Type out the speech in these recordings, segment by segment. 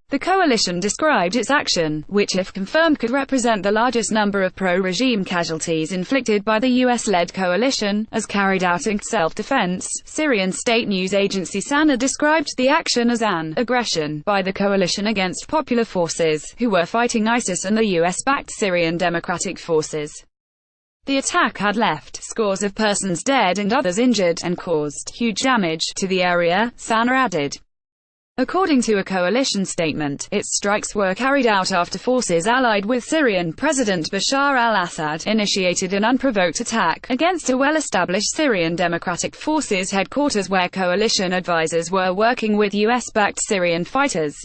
The coalition described its action, which if confirmed could represent the largest number of pro-regime casualties inflicted by the US-led coalition, as carried out in self-defense. Syrian state news agency SANA described the action as an aggression by the coalition against popular forces, who were fighting ISIS and the US-backed Syrian Democratic Forces. The attack had left scores of persons dead and others injured, and caused huge damage to the area, SANA added. According to a coalition statement, its strikes were carried out after forces allied with Syrian President Bashar al-Assad initiated an unprovoked attack against a well-established Syrian Democratic Forces headquarters where coalition advisors were working with US-backed Syrian fighters.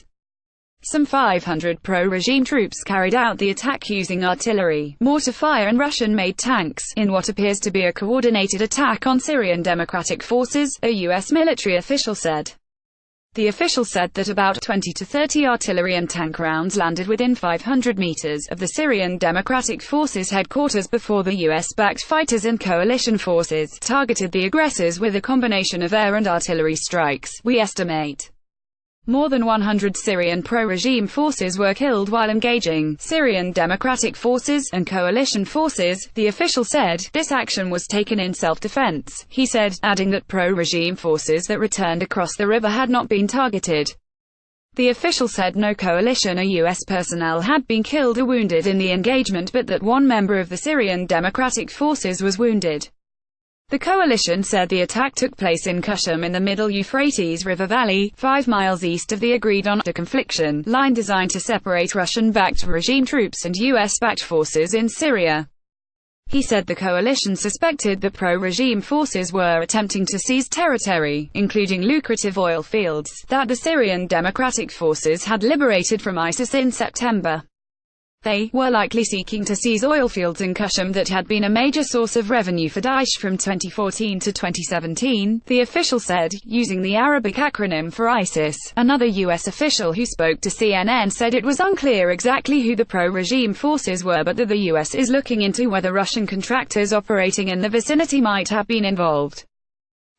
Some 500 pro-regime troops carried out the attack using artillery, mortar fire and Russian-made tanks, in what appears to be a coordinated attack on Syrian Democratic Forces, a US military official said. The official said that about 20 to 30 artillery and tank rounds landed within 500 meters of the Syrian Democratic Forces headquarters before the US-backed fighters and coalition forces targeted the aggressors with a combination of air and artillery strikes. We estimate more than 100 Syrian pro-regime forces were killed while engaging Syrian Democratic Forces and coalition forces, the official said. This action was taken in self-defense, he said, adding that pro-regime forces that returned across the river had not been targeted. The official said no coalition or US personnel had been killed or wounded in the engagement, but that one member of the Syrian Democratic Forces was wounded. The coalition said the attack took place in Qushm in the Middle Euphrates River Valley, 5 miles east of the agreed-on deconfliction line designed to separate Russian-backed regime troops and US-backed forces in Syria. He said the coalition suspected that pro-regime forces were attempting to seize territory, including lucrative oil fields, that the Syrian Democratic Forces had liberated from ISIS in September. They were likely seeking to seize oil fields in Qushm that had been a major source of revenue for Daesh from 2014 to 2017, the official said, using the Arabic acronym for ISIS. Another US official who spoke to CNN said it was unclear exactly who the pro-regime forces were, but that the US is looking into whether Russian contractors operating in the vicinity might have been involved.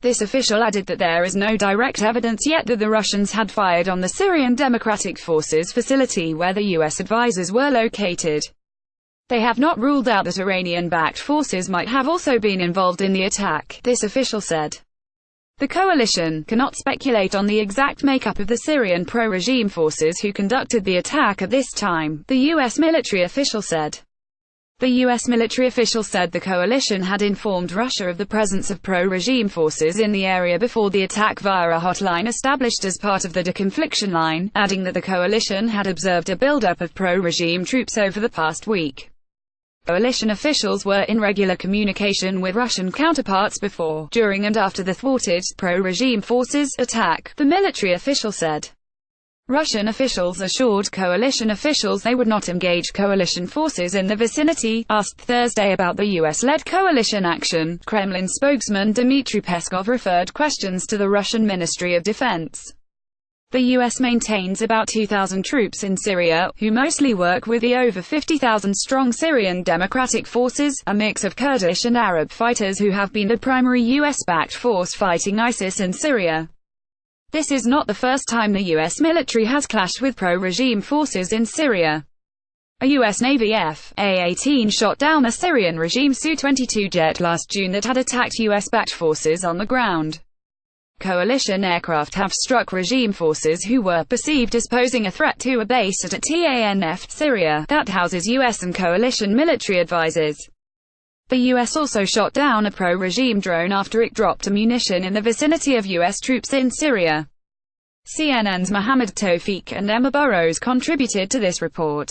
This official added that there is no direct evidence yet that the Russians had fired on the Syrian Democratic Forces facility where the US advisors were located. They have not ruled out that Iranian-backed forces might have also been involved in the attack, this official said. The coalition cannot speculate on the exact makeup of the Syrian pro-regime forces who conducted the attack at this time, the US military official said. The U.S. military official said the coalition had informed Russia of the presence of pro-regime forces in the area before the attack via a hotline established as part of the deconfliction line, adding that the coalition had observed a buildup of pro-regime troops over the past week. Coalition officials were in regular communication with Russian counterparts before, during and after the thwarted pro-regime forces attack, the military official said. Russian officials assured coalition officials they would not engage coalition forces in the vicinity. Asked Thursday about the US-led coalition action, Kremlin spokesman Dmitry Peskov referred questions to the Russian Ministry of Defense. The US maintains about 2,000 troops in Syria, who mostly work with the over 50,000-strong Syrian Democratic Forces, a mix of Kurdish and Arab fighters who have been the primary US-backed force fighting ISIS in Syria. This is not the first time the U.S. military has clashed with pro-regime forces in Syria. A U.S. Navy F/A-18 shot down a Syrian regime Su-22 jet last June that had attacked U.S.-backed forces on the ground. Coalition aircraft have struck regime forces who were perceived as posing a threat to a base at Tanf, Syria, that houses U.S. and coalition military advisors. The U.S. also shot down a pro-regime drone after it dropped ammunition in the vicinity of U.S. troops in Syria. CNN's Mohammed Tawfiq and Emma Burrows contributed to this report.